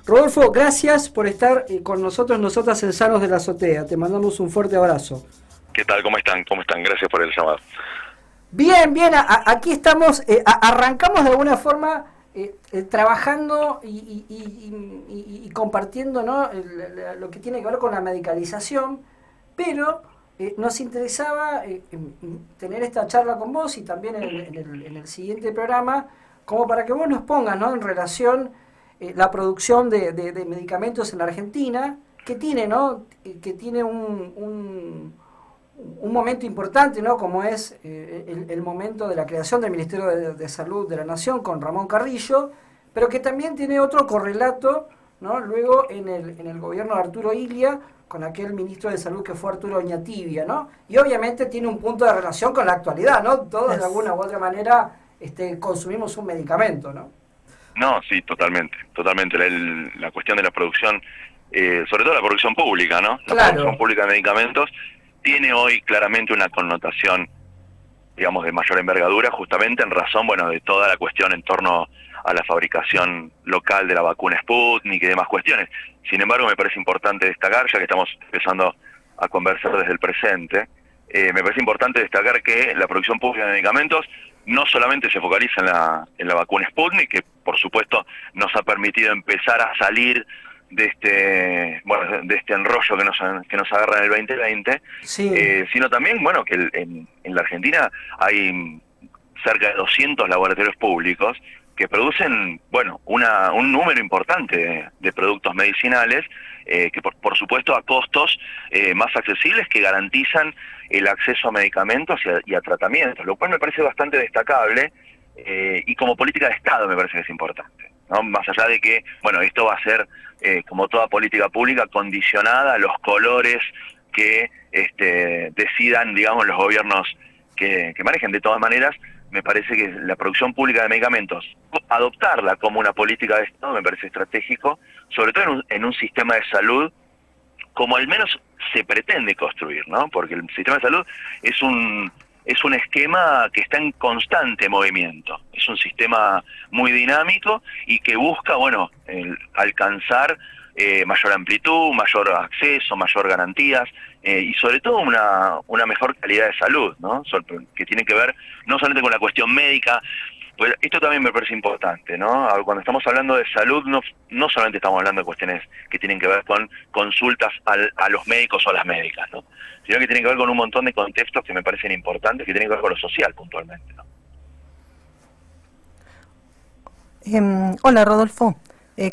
Rodolfo, gracias por estar con nosotros, nosotras en Sanos de la Azotea. Te mandamos un fuerte abrazo. ¿Qué tal? ¿Cómo están? ¿Cómo están? Gracias por el llamado. Bien, bien, aquí estamos, arrancamos de alguna forma trabajando y compartiendo, ¿no? Lo que tiene que ver con la medicalización, pero nos interesaba tener esta charla con vos y también en el siguiente programa, como para que vos nos pongas, ¿no?, en relación la producción de medicamentos en la Argentina, que tiene, ¿no?, que tiene un momento importante, ¿no?, como es el momento de la creación del Ministerio de Salud de la Nación con Ramón Carrillo, pero que también tiene otro correlato, ¿no?, luego en el gobierno de Arturo Illia, con aquel ministro de Salud que fue Arturo Oñatibia, ¿no? Y obviamente tiene un punto de relación con la actualidad, ¿no? Todos de alguna u otra manera consumimos un medicamento, ¿no? No, sí, totalmente. La cuestión de la producción, sobre todo la producción pública, ¿no? La Claro. producción pública de medicamentos tiene hoy claramente una connotación, digamos, de mayor envergadura, justamente en razón, bueno, de toda la cuestión en torno a la fabricación local de la vacuna Sputnik y demás cuestiones. Sin embargo, me parece importante destacar, ya que estamos empezando a conversar desde el presente, me parece importante destacar que la producción pública de medicamentos no solamente se focaliza en la vacuna Sputnik, que por supuesto nos ha permitido empezar a salir de este enrollo que nos agarra en el 2020, Sí. sino también, bueno, que en la Argentina hay cerca de 200 laboratorios públicos que producen, bueno, un número importante de productos medicinales, que por supuesto a costos más accesibles, que garantizan el acceso a medicamentos y a tratamientos, lo cual me parece bastante destacable, y como política de Estado me parece que es importante, ¿no? Más allá de que, bueno, esto va a ser, como toda política pública, condicionada a los colores que decidan, digamos, los gobiernos que manejen. De todas maneras, me parece que la producción pública de medicamentos, adoptarla como una política de Estado me parece estratégico, sobre todo en un sistema de salud como al menos se pretende construir, ¿no? Porque el sistema de salud es un esquema que está en constante movimiento, es un sistema muy dinámico y que busca, bueno, alcanzar mayor amplitud, mayor acceso, mayor garantías, y sobre todo una mejor calidad de salud, ¿no? Que tiene que ver no solamente con la cuestión médica. Pues esto también me parece importante, ¿no? Cuando estamos hablando de salud, no solamente estamos hablando de cuestiones que tienen que ver con consultas a los médicos o a las médicas, ¿no? Sino que tienen que ver con un montón de contextos que me parecen importantes, que tienen que ver con lo social puntualmente, ¿no? Hola, Rodolfo.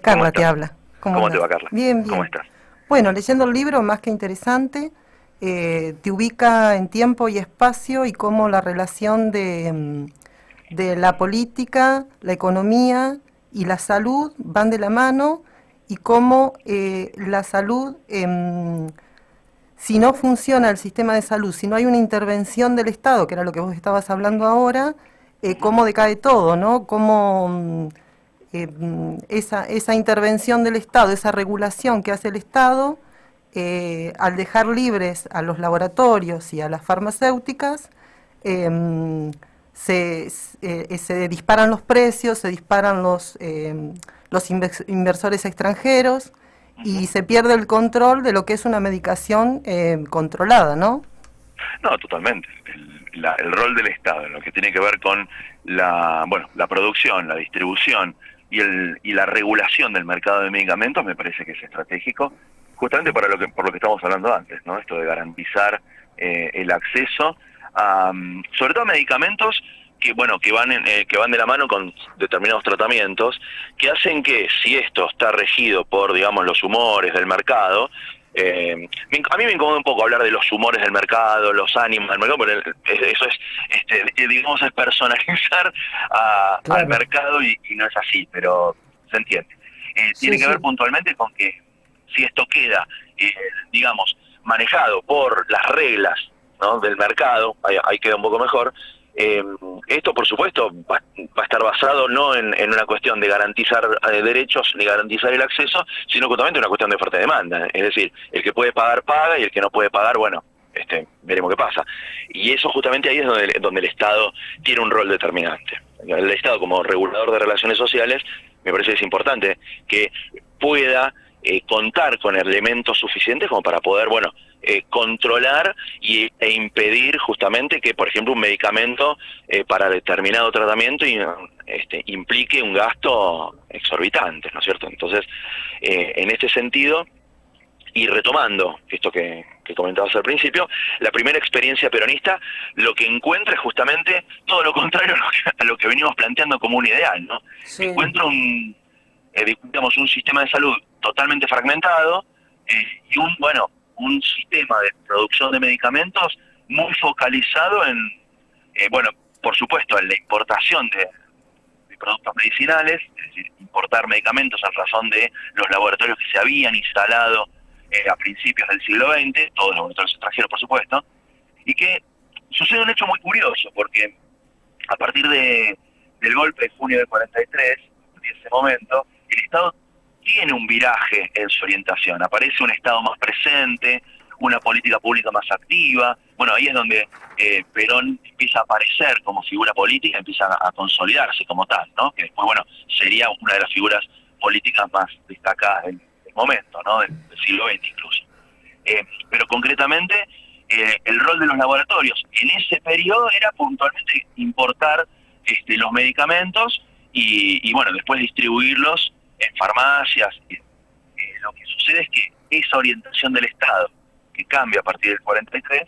Carla te habla. ¿Cómo te va, Carla? Bien, bien. ¿Cómo estás? Bueno, leyendo el libro, más que interesante, te ubica en tiempo y espacio y cómo la relación de la política, la economía y la salud van de la mano, y cómo la salud, si no funciona el sistema de salud, si no hay una intervención del Estado, que era lo que vos estabas hablando ahora, cómo decae todo, ¿no? Cómo esa intervención del Estado, esa regulación que hace el Estado, al dejar libres a los laboratorios y a las farmacéuticas, se disparan los precios, se disparan los inversores extranjeros, y se pierde el control de lo que es una medicación controlada, ¿no? No, totalmente. El rol del Estado en lo que tiene que ver con la producción, la distribución y la regulación del mercado de medicamentos me parece que es estratégico, justamente por lo que estamos hablando antes, ¿no? Esto de garantizar el acceso a, sobre todo a medicamentos que van de la mano con determinados tratamientos, que hacen que, si esto está regido por, digamos, los humores del mercado, a mí me incomoda un poco hablar de los humores del mercado, los ánimos del mercado, porque eso es, digamos, es personalizar al mercado, y no es así, pero se entiende. Tiene que ver puntualmente con que si esto queda, digamos, manejado por las reglas, ¿no?, del mercado, ahí queda un poco mejor. Esto, por supuesto, va a estar basado no en una cuestión de garantizar derechos ni garantizar el acceso, sino justamente una cuestión de oferta y demanda. Es decir, el que puede pagar, paga, y el que no puede pagar, bueno, veremos qué pasa. Y eso justamente ahí es donde el Estado tiene un rol determinante. El Estado, como regulador de relaciones sociales, me parece que es importante que pueda contar con elementos suficientes como para poder, bueno, controlar e impedir justamente que, por ejemplo, un medicamento para determinado tratamiento implique un gasto exorbitante, ¿no es cierto? Entonces, en este sentido, y retomando esto que comentabas al principio, la primera experiencia peronista lo que encuentra es justamente todo lo contrario a lo que venimos planteando como un ideal, ¿no? Sí. Encuentra un sistema de salud totalmente fragmentado y un sistema de producción de medicamentos muy focalizado en, por supuesto, en la importación de productos medicinales, es decir, importar medicamentos a razón de los laboratorios que se habían instalado a principios del siglo XX, todos los laboratorios extranjeros, por supuesto, y que sucede un hecho muy curioso, porque a partir del golpe de junio del 43, en ese momento, el Estado tiene un viraje en su orientación, aparece un Estado más presente, una política pública más activa. Bueno, ahí es donde Perón empieza a aparecer como figura política, empieza a consolidarse como tal, ¿no? Que después, sería una de las figuras políticas más destacadas del momento, ¿no? Del siglo XX incluso. Pero concretamente, el rol de los laboratorios en ese periodo era puntualmente importar los medicamentos y después distribuirlos en farmacias. Lo que sucede es que esa orientación del Estado, que cambia a partir del 43,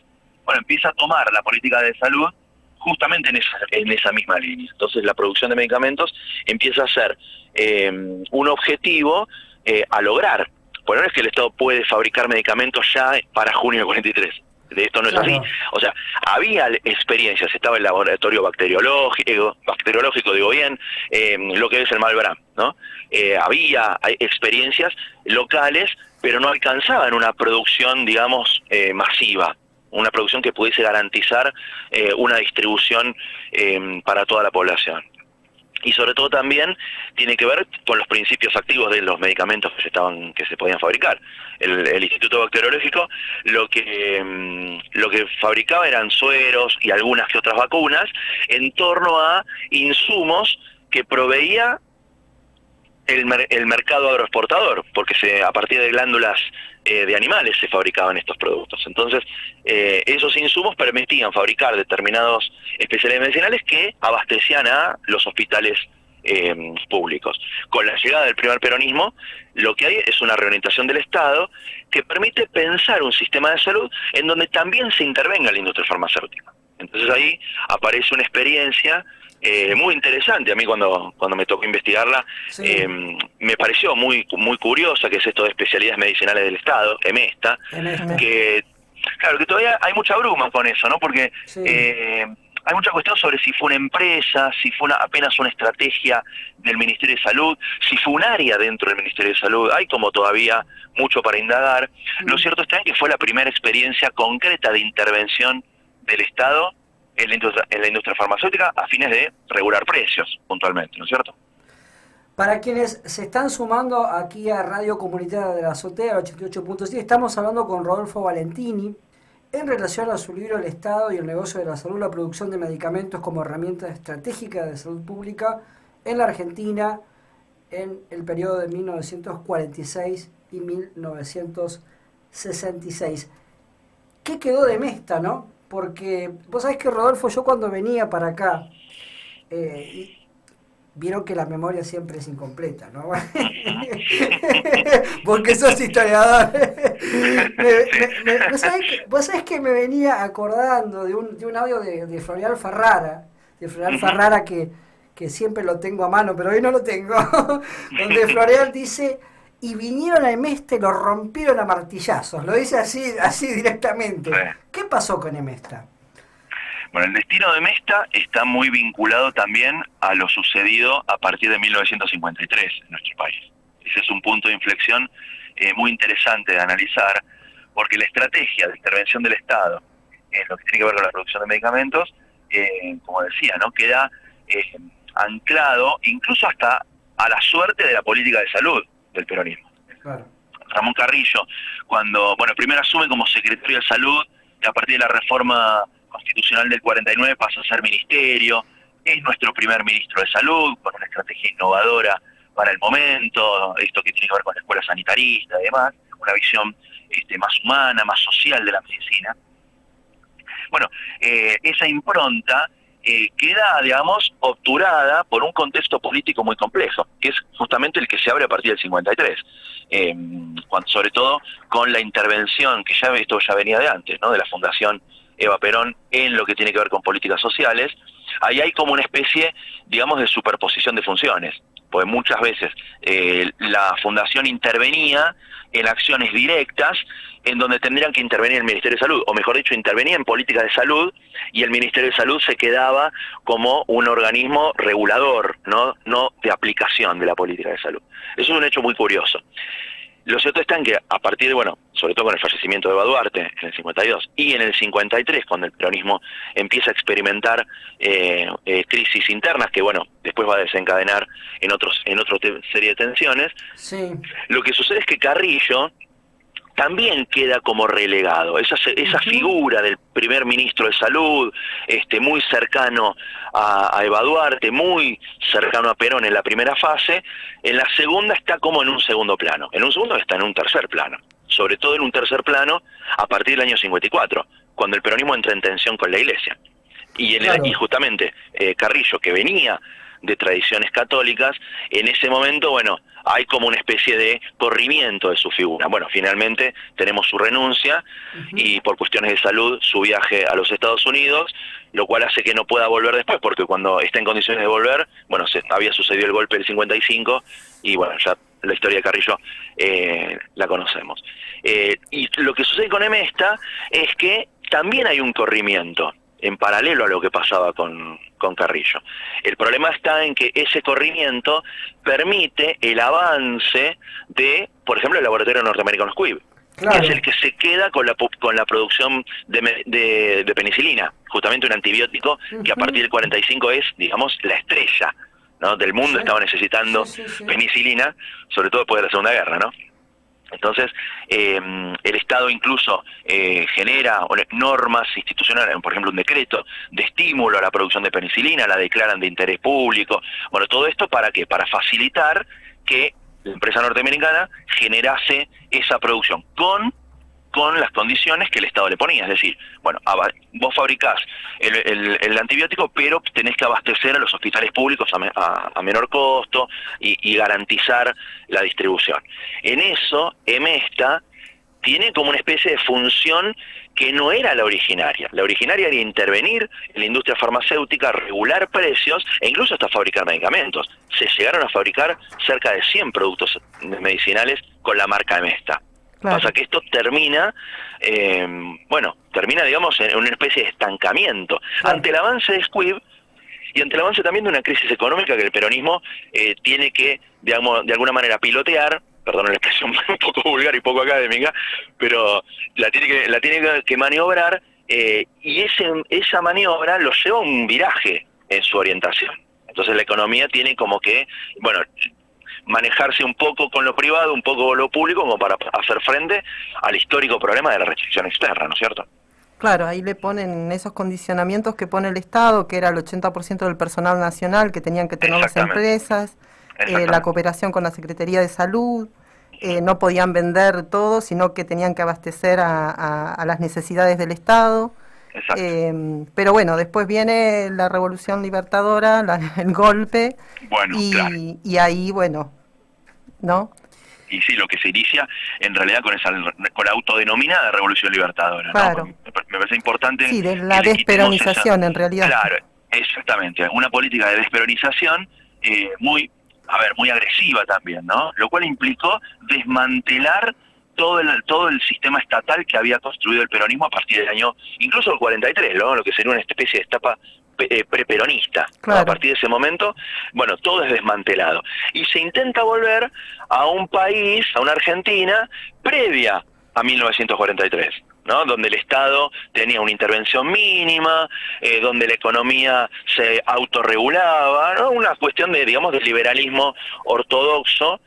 empieza a tomar la política de salud justamente en esa misma línea. Entonces la producción de medicamentos empieza a ser un objetivo a lograr. Bueno, no es que el Estado puede fabricar medicamentos ya para junio del 43. De esto no es así. O sea, había experiencias, estaba el laboratorio bacteriológico, digo bien, lo que es el Malbrán, ¿no? Había experiencias locales, pero no alcanzaban una producción, digamos, masiva, una producción que pudiese garantizar una distribución para toda la población. Y sobre todo también tiene que ver con los principios activos de los medicamentos que se podían fabricar. El Instituto Bacteriológico lo que fabricaba eran sueros y algunas que otras vacunas en torno a insumos que proveía el mercado agroexportador, porque a partir de glándulas de animales se fabricaban estos productos. Entonces, esos insumos permitían fabricar determinados especialidades medicinales que abastecían a los hospitales públicos. Con la llegada del primer peronismo, lo que hay es una reorientación del Estado que permite pensar un sistema de salud en donde también se intervenga la industria farmacéutica. Entonces ahí aparece una experiencia muy interesante. A mí cuando me tocó investigarla, sí, me pareció muy curiosa, que es esto de especialidades medicinales del Estado, EMESTA, que claro, que todavía hay mucha bruma con eso, ¿no? Porque sí, hay mucha cuestión sobre si fue una empresa, si fue apenas una estrategia del Ministerio de Salud, si fue un área dentro del Ministerio de Salud. Hay como todavía mucho para indagar. Lo cierto está en que fue la primera experiencia concreta de intervención del Estado en la industria farmacéutica a fines de regular precios, puntualmente, ¿no es cierto? Para quienes se están sumando aquí a Radio Comunitaria de la Azotea, 88.7, estamos hablando con Rodolfo Valentini en relación a su libro El Estado y el negocio de la salud, la producción de medicamentos como herramienta estratégica de salud pública en la Argentina en el periodo de 1946 y 1966. ¿Qué quedó de Mesta, no? Porque vos sabés que, Rodolfo, yo cuando venía para acá, vieron que la memoria siempre es incompleta, ¿no? Porque sos historiador. Vos sabés que me venía acordando de un audio de Floreal Ferrara, que siempre lo tengo a mano, pero hoy no lo tengo, donde Floreal dice: y vinieron a Emesta y lo rompieron a martillazos. Lo dice así directamente. Sí. ¿Qué pasó con Emesta? Bueno, el destino de Emesta está muy vinculado también a lo sucedido a partir de 1953 en nuestro país. Ese es un punto de inflexión muy interesante de analizar, porque la estrategia de intervención del Estado en lo que tiene que ver con la producción de medicamentos, como decía, ¿no?, queda anclado incluso hasta a la suerte de la política de salud del peronismo. Claro. Ramón Carrillo, primero asume como secretario de Salud, y a partir de la reforma constitucional del 49 pasa a ser ministerio, es nuestro primer ministro de Salud, con una estrategia innovadora para el momento, esto que tiene que ver con la escuela sanitarista y demás, una visión más humana, más social de la medicina. Bueno, esa impronta queda, digamos, obturada por un contexto político muy complejo, que es justamente el que se abre a partir del 53, sobre todo con la intervención, que ya esto ya venía de antes, ¿no?, de la Fundación Eva Perón en lo que tiene que ver con políticas sociales. Ahí hay como una especie, digamos, de superposición de funciones, porque muchas veces la Fundación intervenía en acciones directas en donde tendrían que intervenir el Ministerio de Salud, o mejor dicho, intervenía en políticas de salud, y el Ministerio de Salud se quedaba como un organismo regulador, no de aplicación de la política de salud. Eso es un hecho muy curioso. Lo cierto está en que a partir de, bueno, sobre todo con el fallecimiento de Eva Duarte en el 52 y en el 53, cuando el peronismo empieza a experimentar crisis internas que, bueno, después va a desencadenar en otra serie de tensiones, Sí. lo que sucede es que Carrillo también queda como relegado. Esa figura del primer ministro de Salud, muy cercano a Eva Duarte, muy cercano a Perón en la primera fase, en la segunda está como en un segundo plano. En un segundo está en un tercer plano. Sobre todo en un tercer plano a partir del año 54, cuando el peronismo entra en tensión con la Iglesia. Y justamente Carrillo, que venía de tradiciones católicas, en ese momento, bueno, hay como una especie de corrimiento de su figura. Bueno, finalmente tenemos su renuncia y por cuestiones de salud su viaje a los Estados Unidos, lo cual hace que no pueda volver después, porque cuando está en condiciones de volver, bueno, había sucedido el golpe del 55 y bueno, ya la historia de Carrillo la conocemos. Y lo que sucede con Emesta es que también hay un corrimiento en paralelo a lo que pasaba con Carrillo. El problema está en que ese corrimiento permite el avance de, por ejemplo, el laboratorio norteamericano Squibb, que es el que se queda con la producción de penicilina, justamente un antibiótico que a partir del 45 es, digamos, la estrella, ¿no?, del mundo. Estaba necesitando penicilina, sobre todo después de la Segunda Guerra, ¿no? Entonces, el Estado incluso genera normas institucionales, por ejemplo un decreto de estímulo a la producción de penicilina, la declaran de interés público. Bueno, todo esto ¿para qué? Para facilitar que la empresa norteamericana generase esa producción con las condiciones que el Estado le ponía. Es decir, bueno, vos fabricás el antibiótico, pero tenés que abastecer a los hospitales públicos a menor costo y garantizar la distribución. En eso, Emesta tiene como una especie de función que no era la originaria. La originaria era intervenir en la industria farmacéutica, regular precios e incluso hasta fabricar medicamentos. Se llegaron a fabricar cerca de 100 productos medicinales con la marca Emesta. Claro. Pasa que esto termina, digamos, en una especie de estancamiento. Claro. Ante el avance de Squibb y ante el avance también de una crisis económica que el peronismo tiene que, digamos, de alguna manera pilotear, perdón la expresión un poco vulgar y poco académica, pero la tiene que maniobrar, y esa maniobra lo lleva a un viraje en su orientación. Entonces la economía tiene como que, bueno, manejarse un poco con lo privado, un poco con lo público, como para hacer frente al histórico problema de la restricción externa, ¿no es cierto? Claro, ahí le ponen esos condicionamientos que pone el Estado, que era el 80% del personal nacional que tenían que tener las empresas, la cooperación con la Secretaría de Salud, no podían vender todo, sino que tenían que abastecer a las necesidades del Estado. Pero bueno, después viene la Revolución Libertadora, el golpe, bueno, y ahí, bueno, ¿no? Y sí, lo que se inicia en realidad con la autodenominada Revolución Libertadora, claro, ¿no? Me parece importante. Sí, de la desperonización en realidad. Claro, exactamente, una política de desperonización muy agresiva también, ¿no? Lo cual implicó desmantelar todo el sistema estatal que había construido el peronismo a partir del año, incluso el 43, ¿no?, lo que sería una especie de etapa preperonista. Claro. A partir de ese momento, bueno, todo es desmantelado. Y se intenta volver a un país, a una Argentina, previa a 1943, ¿no?, donde el Estado tenía una intervención mínima, donde la economía se autorregulaba, ¿no?, una cuestión de, digamos, de liberalismo ortodoxo,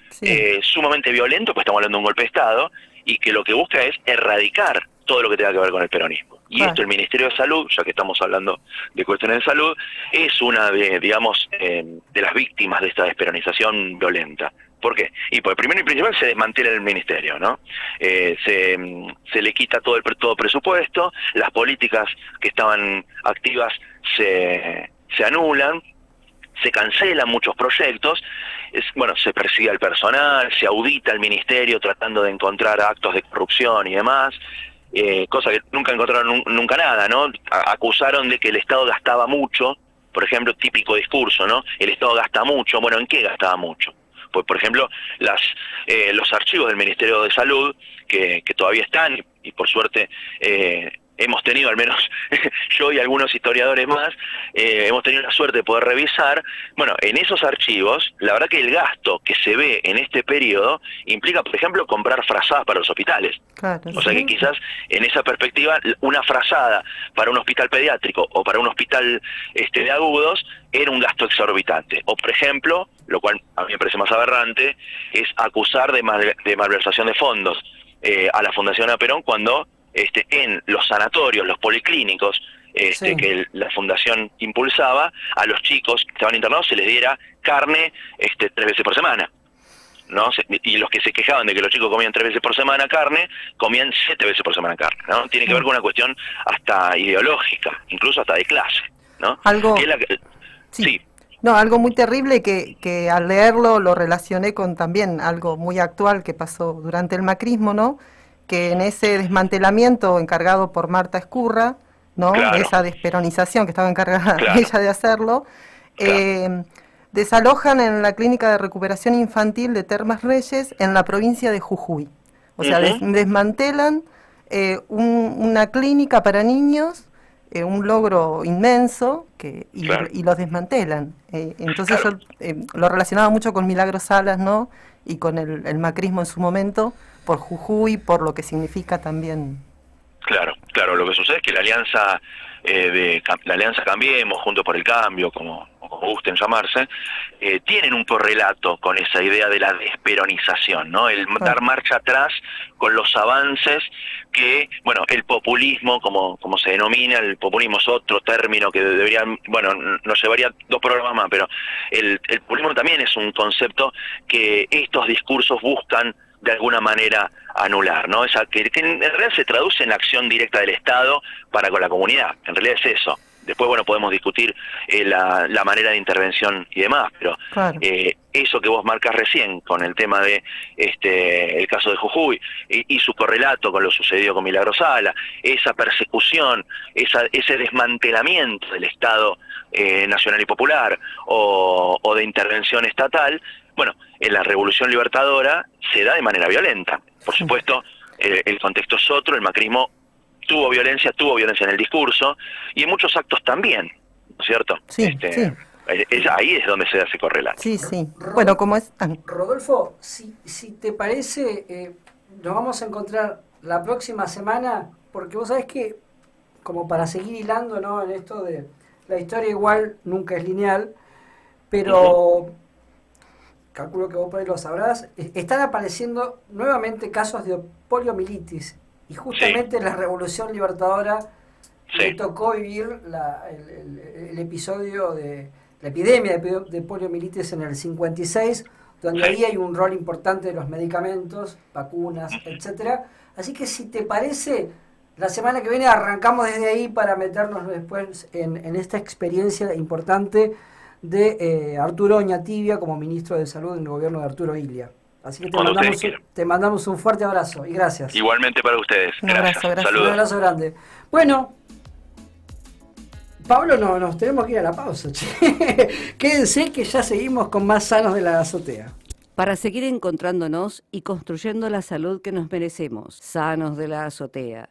sumamente violento, pues estamos hablando de un golpe de Estado, y que lo que busca es erradicar todo lo que tenga que ver con el peronismo. Y Claro. esto, el Ministerio de Salud, ya que estamos hablando de cuestiones de salud, es una de, digamos, de las víctimas de esta despenalización violenta. ¿Por qué? Y pues primero y principal se desmantela el ministerio, ¿no? Se le quita todo presupuesto, las políticas que estaban activas se anulan, se cancelan muchos proyectos, bueno, se persigue al personal, se audita el ministerio tratando de encontrar actos de corrupción y demás, cosa que nunca encontraron nunca nada, ¿no? Acusaron de que el Estado gastaba mucho, por ejemplo, típico discurso, ¿no? El Estado gasta mucho. Bueno, ¿en qué gastaba mucho? Pues, por ejemplo, los archivos del Ministerio de Salud, que todavía están, y por suerte hemos tenido, al menos yo y algunos historiadores más, hemos tenido la suerte de poder revisar. Bueno, en esos archivos, la verdad que el gasto que se ve en este periodo implica, por ejemplo, comprar frazadas para los hospitales. Claro, O sea que quizás en esa perspectiva una frazada para un hospital pediátrico o para un hospital de agudos era un gasto exorbitante. O por ejemplo, lo cual a mí me parece más aberrante, es acusar de malversación de fondos a la Fundación Aperón cuando en los sanatorios, los policlínicos Sí. que la fundación impulsaba, a los chicos que estaban internados se les diera carne 3 veces por semana, ¿no? Y los que se quejaban de que los chicos comían 3 veces por semana carne, comían 7 veces por semana carne, ¿no? Tiene que ver con una cuestión hasta ideológica, incluso hasta de clase, ¿no? Algo... Que es Sí. sí. No, algo muy terrible que al leerlo lo relacioné con también algo muy actual que pasó durante el macrismo, ¿no? Que en ese desmantelamiento encargado por Marta Escurra, ¿no? Claro. De esa desperonización que estaba encargada Claro. ella de hacerlo, desalojan en la Clínica de Recuperación Infantil de Termas Reyes en la provincia de Jujuy. O sea, desmantelan una clínica para niños, un logro inmenso, Claro. y los desmantelan. Entonces Claro. yo lo relacionaba mucho con Milagros Salas, ¿no? Y con el macrismo en su momento, por Jujuy, por lo que significa también. Claro, claro, lo que sucede es que la alianza la alianza Cambiemos, Juntos por el Cambio, como gusten llamarse, tienen un correlato con esa idea de la desperonización, ¿no? El dar marcha atrás con los avances que, bueno, el populismo, como se denomina, el populismo es otro término que debería, bueno, nos llevaría 2 programas más, pero el populismo también es un concepto que estos discursos buscan de alguna manera anular, ¿no? Esa que en realidad se traduce en la acción directa del Estado para con la comunidad, en realidad es eso. Después, bueno, podemos discutir la manera de intervención y demás, pero Claro. Eso que vos marcas recién con el tema de el caso de Jujuy y su correlato con lo sucedido con Milagros Sala, esa persecución, ese desmantelamiento del Estado nacional y popular o de intervención estatal, bueno, en la Revolución Libertadora se da de manera violenta. Por supuesto, el contexto es otro, el macrismo tuvo violencia en el discurso y en muchos actos también, ¿no es cierto? Sí, sí. Ahí es donde se da ese correlato. Sí, sí. Bueno, como es... Rodolfo, si te parece, nos vamos a encontrar la próxima semana, porque vos sabés que, como para seguir hilando, ¿no?, en esto de la historia igual nunca es lineal, pero calculo que vos por ahí lo sabrás, están apareciendo nuevamente casos de poliomielitis, y justamente en la Revolución Libertadora le tocó vivir el episodio de la epidemia de poliomielitis en el 56, donde ahí hay un rol importante de los medicamentos, vacunas, etcétera. Así que si te parece, la semana que viene arrancamos desde ahí para meternos después en esta experiencia importante de Arturo Oñatibia como ministro de Salud en el gobierno de Arturo Illia. Así que te mandamos un fuerte abrazo y gracias. Igualmente para ustedes. Un abrazo, Gracias. gracias. Un abrazo grande. Bueno, Pablo, nos tenemos que ir a la pausa. Che. Quédense que ya seguimos con más Sanos de la Azotea. Para seguir encontrándonos y construyendo la salud que nos merecemos. Sanos de la Azotea.